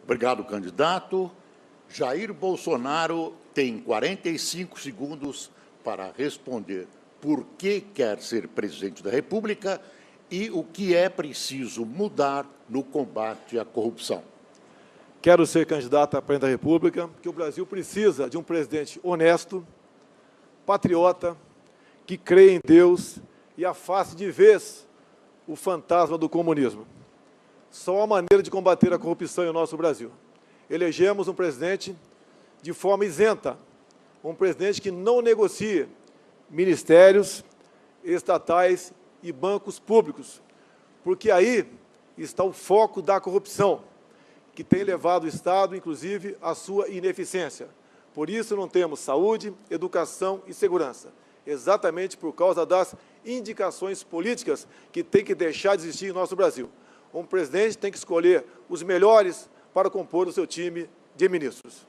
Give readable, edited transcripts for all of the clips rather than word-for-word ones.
Obrigado, candidato. Jair Bolsonaro tem 45 segundos para responder por que quer ser presidente da República e o que é preciso mudar no combate à corrupção. Quero ser candidato a presidente da República, porque o Brasil precisa de um presidente honesto, patriota, que crê em Deus e afaste de vez o fantasma do comunismo. Só há maneira de combater a corrupção em nosso Brasil. Elegemos um presidente de forma isenta, um presidente que não negocie ministérios, estatais e bancos públicos, porque aí está o foco da corrupção, que tem levado o Estado, inclusive, à sua ineficiência. Por isso não temos saúde, educação e segurança, exatamente por causa das indicações políticas que tem que deixar de existir em nosso Brasil. Um presidente tem que escolher os melhores para compor o seu time de ministros.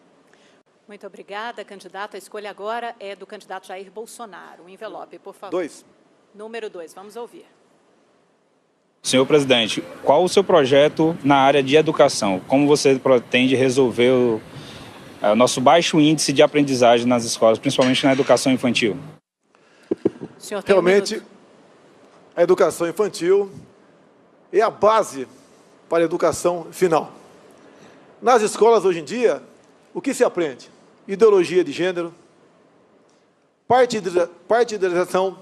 Muito obrigada, candidato. A escolha agora é do candidato Jair Bolsonaro. Um envelope, por favor. 2. Número 2, vamos ouvir. Senhor presidente, qual o seu projeto na área de educação? Como você pretende resolver o nosso baixo índice de aprendizagem nas escolas, principalmente na educação infantil? Realmente, a educação infantil é a base para a educação final. Nas escolas, hoje em dia, o que se aprende? Ideologia de gênero, partidarização,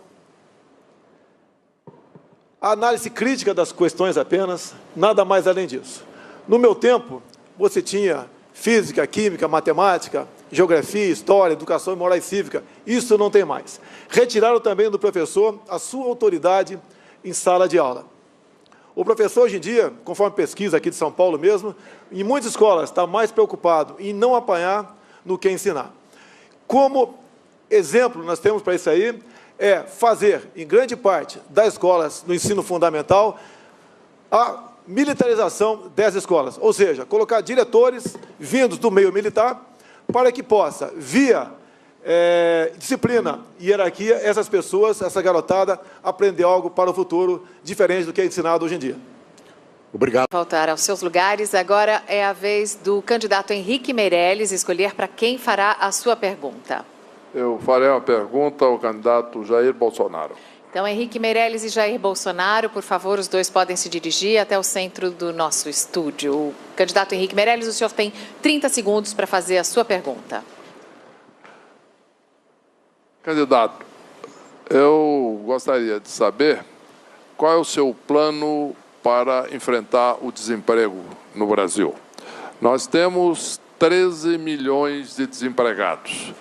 a análise crítica das questões apenas, nada mais além disso. No meu tempo, você tinha física, química, matemática, geografia, história, educação moral e cívica. Isso não tem mais. Retiraram também do professor a sua autoridade em sala de aula. O professor, hoje em dia, conforme pesquisa aqui de São Paulo mesmo, em muitas escolas está mais preocupado em não apanhar do que ensinar. Como exemplo, nós temos para isso aí, é fazer, em grande parte das escolas no ensino fundamental, a militarização das escolas, ou seja, colocar diretores vindos do meio militar para que possa, via disciplina e hierarquia, essas pessoas, essa garotada, aprender algo para o futuro diferente do que é ensinado hoje em dia. Obrigado. Voltar aos seus lugares. Agora é a vez do candidato Henrique Meirelles escolher para quem fará a sua pergunta. Eu farei uma pergunta ao candidato Jair Bolsonaro. Então, Henrique Meirelles e Jair Bolsonaro, por favor, os dois podem se dirigir até o centro do nosso estúdio. O candidato Henrique Meirelles, o senhor tem 30 segundos para fazer a sua pergunta. Candidato, eu gostaria de saber qual é o seu plano para enfrentar o desemprego no Brasil. Nós temos 13 milhões de desempregados.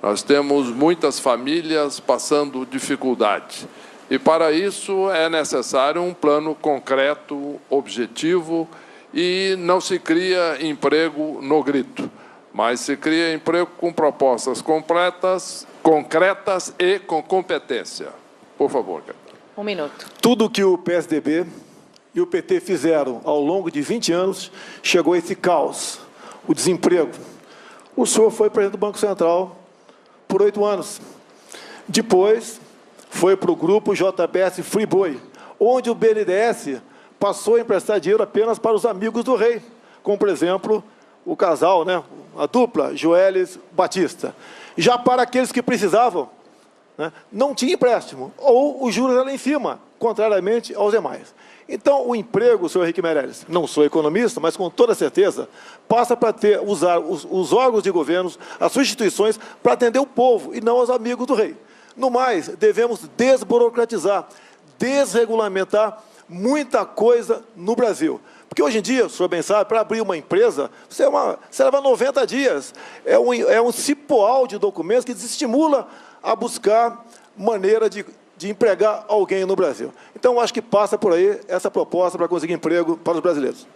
Nós temos muitas famílias passando dificuldade. E, para isso, é necessário um plano concreto, objetivo, e não se cria emprego no grito, mas se cria emprego com propostas concretas e com competência. Por favor, candidato. 1 minuto. Tudo o que o PSDB e o PT fizeram ao longo de 20 anos chegou a esse caos, o desemprego. O senhor foi presidente do Banco Central por 8 anos. Depois, foi para o grupo JBS Friboi, onde o BNDES passou a emprestar dinheiro apenas para os amigos do rei, como, por exemplo, o casal, né, a dupla Joelis Batista. Já para aqueles que precisavam, né, não tinha empréstimo, ou os juros eram lá em cima, contrariamente aos demais. Então, o emprego, senhor Henrique Meirelles, não sou economista, mas com toda certeza, passa para usar os órgãos de governo, as suas instituições, para atender o povo e não os amigos do rei. No mais, devemos desburocratizar, desregulamentar muita coisa no Brasil. Porque hoje em dia, o senhor bem sabe, para abrir uma empresa, você leva 90 dias. É um cipoal de documentos que desestimula a buscar maneira de empregar alguém no Brasil. Então, acho que passa por aí essa proposta para conseguir emprego para os brasileiros.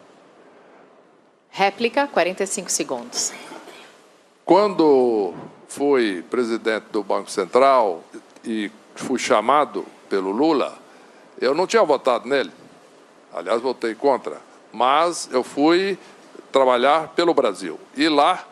Réplica, 45 segundos. Quando fui presidente do Banco Central e fui chamado pelo Lula, eu não tinha votado nele. Aliás, votei contra. Mas eu fui trabalhar pelo Brasil. E lá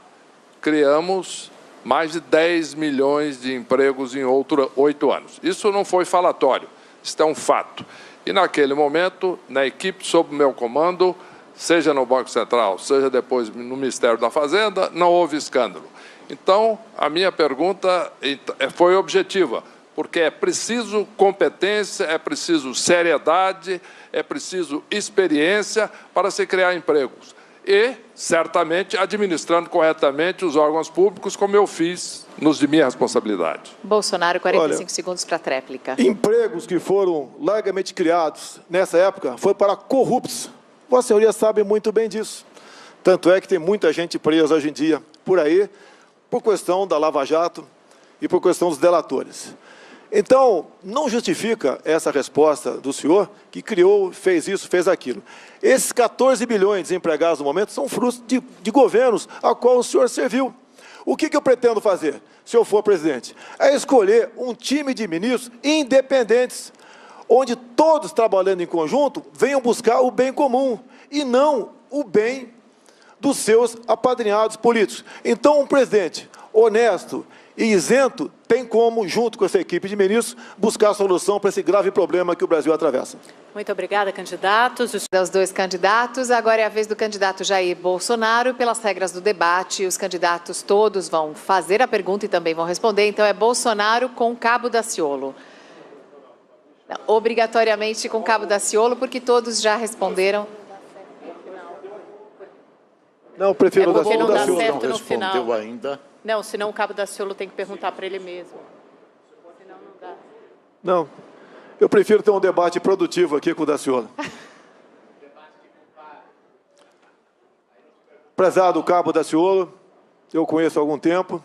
criamos mais de 10 milhões de empregos em 8 anos. Isso não foi falatório, isso é um fato. E naquele momento, na equipe sob meu comando, seja no Banco Central, seja depois no Ministério da Fazenda, não houve escândalo. Então, a minha pergunta foi objetiva, porque é preciso competência, é preciso seriedade, é preciso experiência para se criar empregos. E, certamente, administrando corretamente os órgãos públicos, como eu fiz nos de minha responsabilidade. Bolsonaro, 45 segundos para a tréplica. Empregos que foram largamente criados nessa época foi para corruptos. Vossa Senhoria sabe muito bem disso. Tanto é que tem muita gente presa hoje em dia por aí, por questão da Lava Jato e por questão dos delatores. Então, não justifica essa resposta do senhor, que criou, fez isso, fez aquilo. Esses 14 bilhões desempregados no momento são frutos de governos a qual o senhor serviu. O que eu pretendo fazer, se eu for presidente? É escolher um time de ministros independentes, onde todos, trabalhando em conjunto, venham buscar o bem comum, e não o bem dos seus apadrinhados políticos. Então, um presidente honesto e isento tem como, junto com essa equipe de ministros, buscar a solução para esse grave problema que o Brasil atravessa. Muito obrigada, candidatos. Os dois candidatos. Agora é a vez do candidato Jair Bolsonaro. Pelas regras do debate, os candidatos todos vão fazer a pergunta e também vão responder. Então, é Bolsonaro com Cabo Daciolo. Não, obrigatoriamente com Cabo Daciolo, porque todos já responderam. Não, prefiro É porque não dá Daciolo. certo não no respondeu final. ainda. Não, senão o Cabo Daciolo tem que perguntar para ele mesmo. Senão não dá. Não, eu prefiro ter um debate produtivo aqui com o Daciolo. Prezado Cabo Daciolo, eu conheço há algum tempo,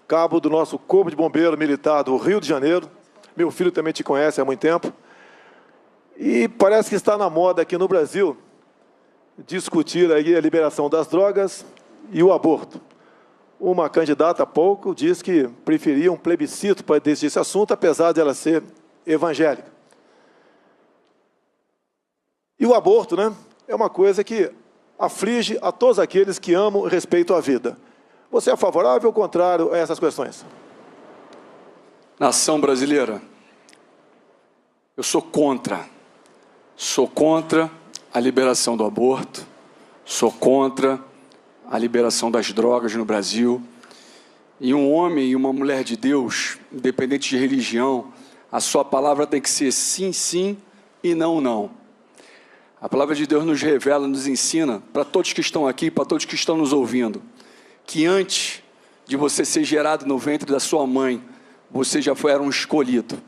cabo do nosso Corpo de Bombeiro Militar do Rio de Janeiro. Meu filho também te conhece há muito tempo. E parece que está na moda aqui no Brasil discutir aí a liberação das drogas e o aborto. Uma candidata há pouco disse que preferia um plebiscito para decidir esse assunto, apesar de ela ser evangélica. E o aborto, né, é uma coisa que aflige a todos aqueles que amam e respeitam a vida. Você é favorável ou contrário a essas questões? Nação brasileira, eu sou contra a liberação do aborto, sou contra a liberação das drogas no Brasil. E um homem e uma mulher de Deus, independente de religião, a sua palavra tem que ser sim, sim e não, não. A palavra de Deus nos revela, nos ensina, para todos que estão aqui, para todos que estão nos ouvindo, que antes de você ser gerado no ventre da sua mãe, você já era um escolhido.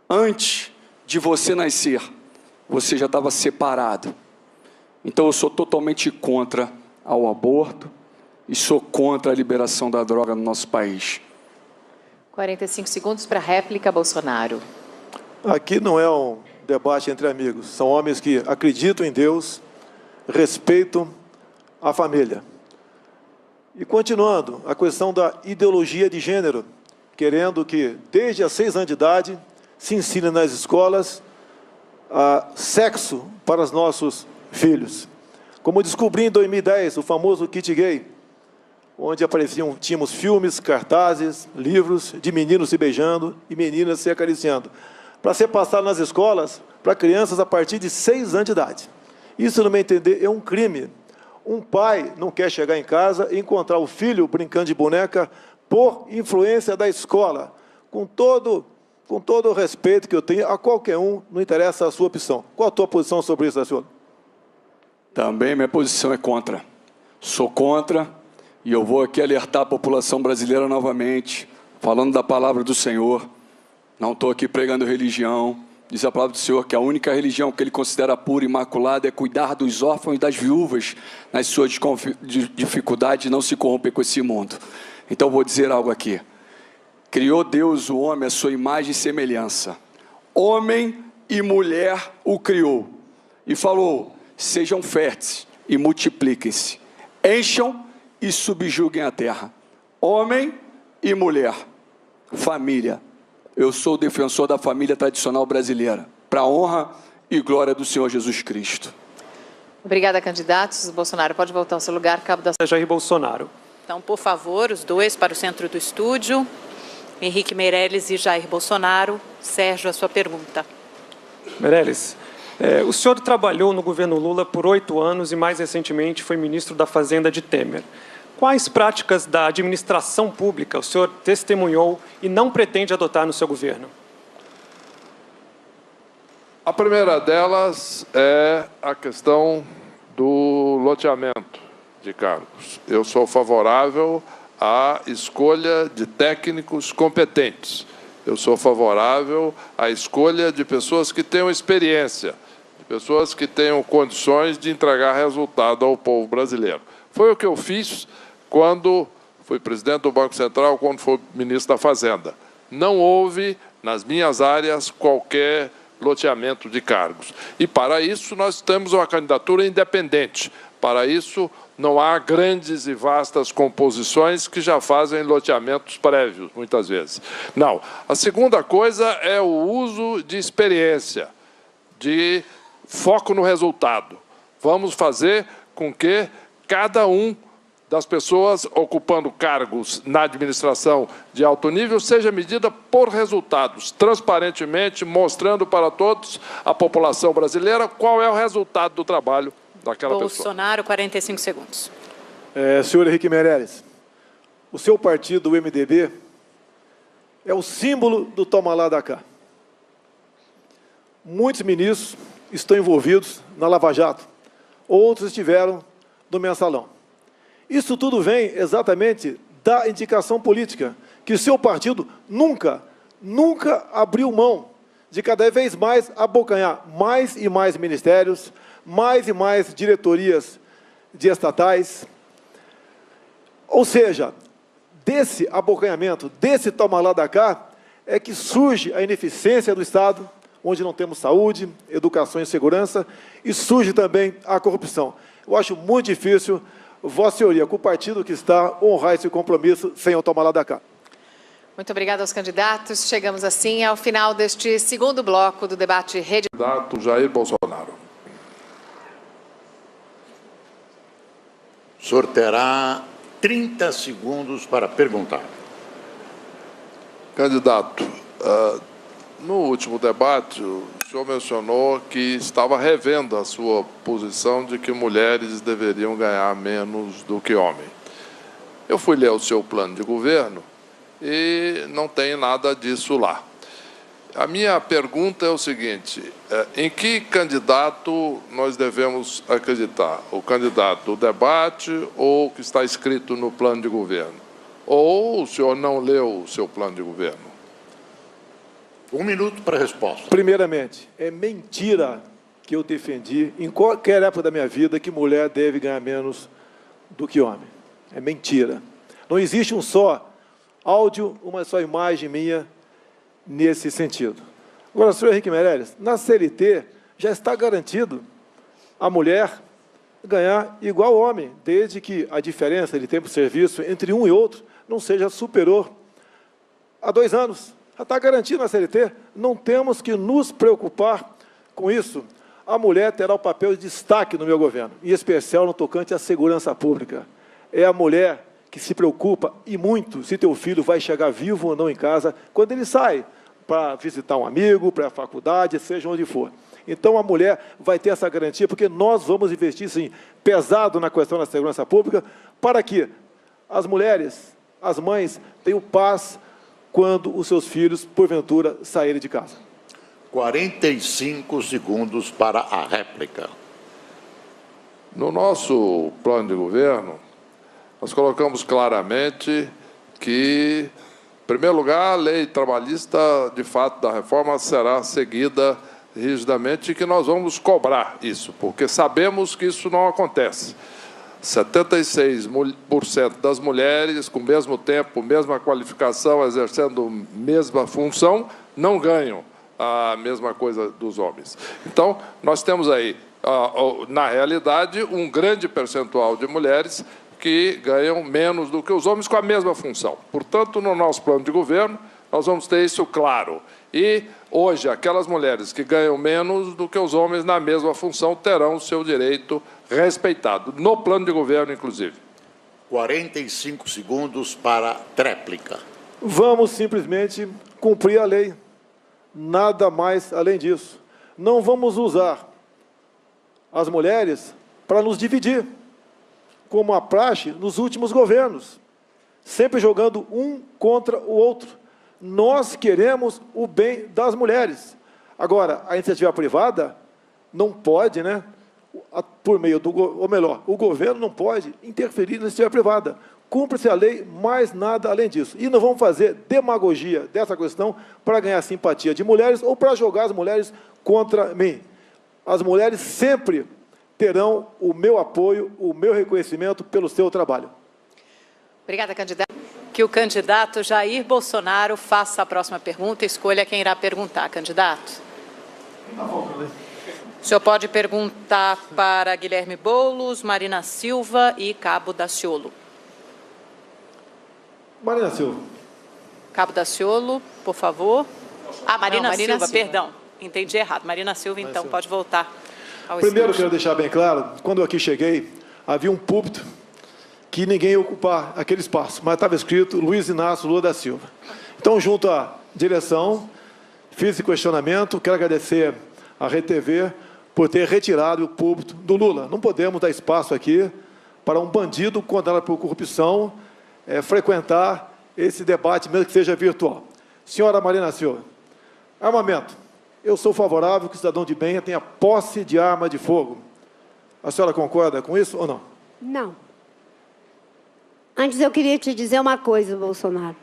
Antes de você nascer, você já estava separado. Então eu sou totalmente contra ao aborto e sou contra a liberação da droga no nosso país. 45 segundos para a réplica, Bolsonaro. Aqui não é um debate entre amigos. São homens que acreditam em Deus, respeitam a família. E continuando, a questão da ideologia de gênero, querendo que, desde os 6 anos de idade, se ensine nas escolas sexo para os nossos filhos. Como descobri em 2010, o famoso kit gay, onde tínhamos filmes, cartazes, livros de meninos se beijando e meninas se acariciando, para ser passado nas escolas para crianças a partir de 6 anos de idade. Isso, no meu entender, é um crime. Um pai não quer chegar em casa e encontrar o filho brincando de boneca por influência da escola, com todo o respeito que eu tenho a qualquer um, não interessa a sua opção. Qual a tua posição sobre isso, Daciolo? Também minha posição é contra. Sou contra e eu vou aqui alertar a população brasileira novamente, falando da palavra do Senhor. Não estou aqui pregando religião. Diz a palavra do Senhor que a única religião que Ele considera pura e imaculada é cuidar dos órfãos e das viúvas nas suas dificuldades e não se corromper com esse mundo. Então vou dizer algo aqui. Criou Deus o homem à sua imagem e semelhança. Homem e mulher o criou. E falou: sejam férteis e multipliquem-se. Encham e subjuguem a terra. Homem e mulher. Família. Eu sou o defensor da família tradicional brasileira, para a honra e glória do Senhor Jesus Cristo. Obrigada, candidatos. Bolsonaro pode voltar ao seu lugar. Cabo Daciolo. Jair Bolsonaro. Então, por favor, os dois para o centro do estúdio. Henrique Meirelles e Jair Bolsonaro. Sérgio, a sua pergunta. Meirelles, O senhor trabalhou no governo Lula por 8 anos e, mais recentemente, foi ministro da Fazenda de Temer. Quais práticas da administração pública o senhor testemunhou e não pretende adotar no seu governo? A primeira delas é a questão do loteamento de cargos. Eu sou favorável à escolha de técnicos competentes. Eu sou favorável à escolha de pessoas que tenham experiência, de pessoas que tenham condições de entregar resultado ao povo brasileiro. Foi o que eu fiz quando fui presidente do Banco Central, quando fui ministro da Fazenda. Não houve, nas minhas áreas, qualquer loteamento de cargos. E, para isso, nós temos uma candidatura independente. Para isso, não há grandes e vastas composições que já fazem loteamentos prévios, muitas vezes. Não. A segunda coisa é o uso de experiência, de foco no resultado. Vamos fazer com que cada um das pessoas ocupando cargos na administração de alto nível seja medida por resultados, transparentemente, mostrando para todos a população brasileira qual é o resultado do trabalho daquela pessoa. Bolsonaro, 45 segundos. Senhor Henrique Meirelles, o seu partido, o MDB, é o símbolo do toma lá da cá. Muitos ministros estão envolvidos na Lava Jato, outros estiveram no Mensalão. Isso tudo vem exatamente da indicação política, que o seu partido nunca abriu mão de cada vez mais abocanhar mais e mais ministérios, mais e mais diretorias de estatais. Ou seja, desse abocanhamento, desse toma lá da cá, é que surge a ineficiência do Estado, onde não temos saúde, educação e segurança, e surge também a corrupção. Eu acho muito difícil Vossa Senhoria, com o partido que está, honrar esse compromisso sem o tomar lá da cá. Muito obrigada aos candidatos. Chegamos assim ao final deste segundo bloco do debate Rede. Candidato Jair Bolsonaro. O senhor terá 30 segundos para perguntar. Candidato, no último debate, o senhor mencionou que estava revendo a sua posição de que mulheres deveriam ganhar menos do que homens. Eu fui ler o seu plano de governo e não tem nada disso lá. A minha pergunta é o seguinte: em que candidato nós devemos acreditar? O candidato do debate ou o que está escrito no plano de governo? Ou o senhor não leu o seu plano de governo? 1 minuto para a resposta. Primeiramente, é mentira que eu defendi, em qualquer época da minha vida, que mulher deve ganhar menos do que homem. É mentira. Não existe um só áudio, uma só imagem minha nesse sentido. Agora, senhor Henrique Meirelles, na CLT já está garantido a mulher ganhar igual ao homem, desde que a diferença de tempo de serviço entre um e outro não seja superior a 2 anos. Já está garantido na CLT, não temos que nos preocupar com isso. A mulher terá o papel de destaque no meu governo, em especial no tocante à segurança pública. É a mulher que se preocupa, e muito, se teu filho vai chegar vivo ou não em casa, quando ele sai para visitar um amigo, para a faculdade, seja onde for. Então, a mulher vai ter essa garantia, porque nós vamos investir, sim, pesado na questão da segurança pública, para que as mulheres, as mães, tenham paz quando os seus filhos, porventura, saírem de casa. 45 segundos para a réplica. No nosso plano de governo, nós colocamos claramente que, em primeiro lugar, a lei trabalhista, de fato, da reforma será seguida rigidamente e que nós vamos cobrar isso, porque sabemos que isso não acontece. 76% das mulheres, com o mesmo tempo, mesma qualificação, exercendo a mesma função, não ganham a mesma coisa dos homens. Então, nós temos aí, na realidade, um grande percentual de mulheres que ganham menos do que os homens com a mesma função. Portanto, no nosso plano de governo, nós vamos ter isso claro. E, hoje, aquelas mulheres que ganham menos do que os homens na mesma função terão o seu direito respeitado, no plano de governo, inclusive. 45 segundos para a tréplica. Vamos simplesmente cumprir a lei. Nada mais além disso. não vamos usar as mulheres para nos dividir, como a praxe nos últimos governos, sempre jogando um contra o outro. Nós queremos o bem das mulheres. Agora, a iniciativa privada não pode, né, por meio do, ou melhor, o governo não pode interferir na iniciativa privada. Cumpre-se a lei, mais nada além disso. E não vamos fazer demagogia dessa questão para ganhar simpatia de mulheres ou para jogar as mulheres contra mim. As mulheres sempre terão o meu apoio, o meu reconhecimento pelo seu trabalho. Obrigada, candidato. Que o candidato Jair Bolsonaro faça a próxima pergunta e escolha quem irá perguntar, candidato. O senhor pode perguntar para Guilherme Boulos, Marina Silva e Cabo Daciolo. Marina Silva. Cabo Daciolo, por favor. Ah, Marina Silva, Silva. perdão. Entendi errado. Marina Silva, então, Silva. pode voltar ao Primeiro, estúdio. quero deixar bem claro, quando eu aqui cheguei, havia um púlpito que ninguém ia ocupar aquele espaço, mas estava escrito Luiz Inácio Lula da Silva. Então, junto à direção, fiz esse questionamento, quero agradecer à RTV por ter retirado o púlpito do Lula. Não podemos dar espaço aqui para um bandido condenado por corrupção frequentar esse debate, mesmo que seja virtual. Senhora Marina Silva, armamento. Eu sou favorável que o cidadão de bem tenha posse de arma de fogo. A senhora concorda com isso ou não? Não. Antes eu queria te dizer uma coisa, Bolsonaro.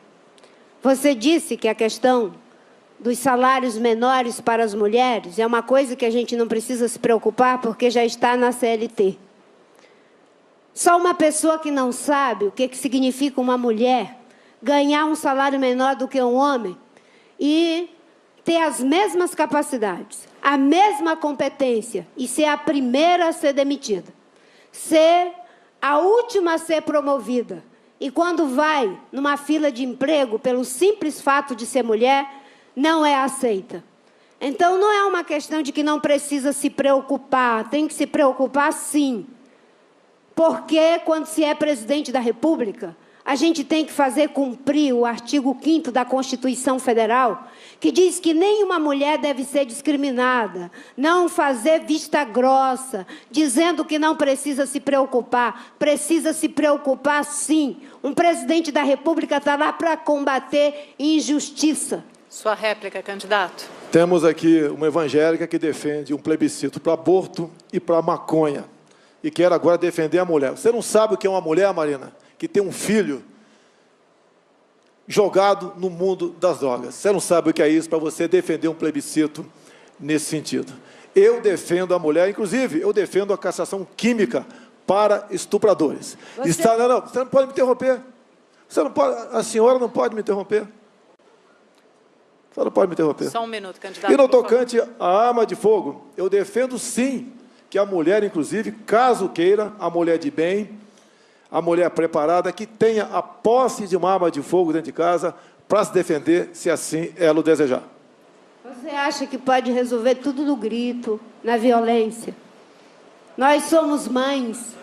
Você disse que a questão dos salários menores para as mulheres é uma coisa que a gente não precisa se preocupar porque já está na CLT. Só uma pessoa que não sabe o que significa uma mulher ganhar um salário menor do que um homem e ter as mesmas capacidades, a mesma competência e ser a primeira a ser demitida, ser a última a ser promovida. E quando vai numa fila de emprego, pelo simples fato de ser mulher, não é aceita. Então, não é uma questão de que não precisa se preocupar, tem que se preocupar sim. Porque, quando se é presidente da República, a gente tem que fazer cumprir o artigo 5º da Constituição Federal, que diz que nenhuma mulher deve ser discriminada, não fazer vista grossa, dizendo que não precisa se preocupar sim. Um presidente da República está lá para combater injustiça. Sua réplica, candidato. Temos aqui uma evangélica que defende um plebiscito para aborto e para maconha. E quer agora defender a mulher. Você não sabe o que é uma mulher, Marina, que tem um filho jogado no mundo das drogas. Você não sabe o que é isso para você defender um plebiscito nesse sentido. Eu defendo a mulher, inclusive, eu defendo a cassação química para estupradores. Não, você não pode me interromper. Você não pode, a senhora não pode me interromper. A senhora não pode me interromper. Só um minuto, candidato. E no tocante à arma de fogo, eu defendo sim que a mulher, inclusive, caso queira, a mulher de bem, a mulher preparada, que tenha a posse de uma arma de fogo dentro de casa para se defender, se assim ela o desejar. Você acha que pode resolver tudo no grito, na violência? Nós somos mães,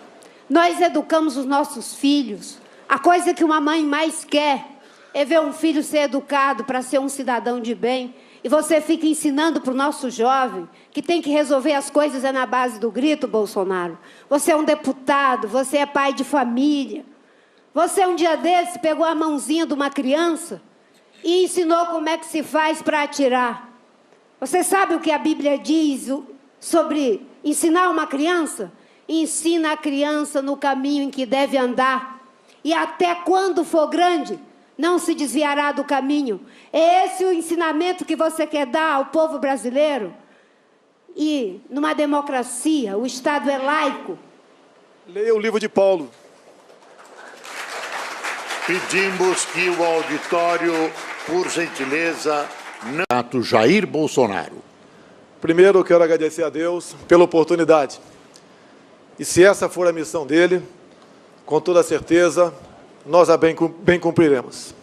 nós educamos os nossos filhos. A coisa que uma mãe mais quer é ver um filho ser educado para ser um cidadão de bem. E você fica ensinando para o nosso jovem que tem que resolver as coisas na base do grito, Bolsonaro. Você é um deputado, você é pai de família. Você, um dia desse, pegou a mãozinha de uma criança e ensinou como é que se faz para atirar. Você sabe o que a Bíblia diz sobre ensinar uma criança? Ensina a criança no caminho em que deve andar. E até quando for grande, não se desviará do caminho. É esse o ensinamento que você quer dar ao povo brasileiro? E, numa democracia, o Estado é laico. Leia o livro de Paulo. Pedimos que o auditório, por gentileza, não... Jair Bolsonaro. Primeiro, eu quero agradecer a Deus pela oportunidade. E se essa for a missão dele, com toda certeza, nós a bem cumpriremos.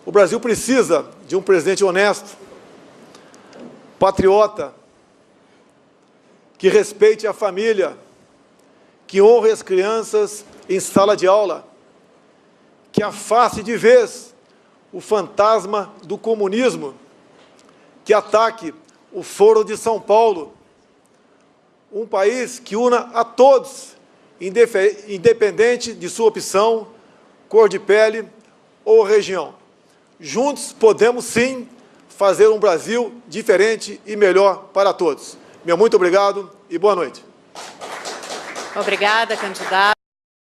O Brasil precisa de um presidente honesto, patriota, que respeite a família, que honre as crianças em sala de aula, que afaste de vez o fantasma do comunismo, que ataque o Foro de São Paulo, um país que una a todos, independente de sua opção, cor de pele ou região. Juntos podemos, sim, fazer um Brasil diferente e melhor para todos. Meu muito obrigado e boa noite. Obrigada, candidato.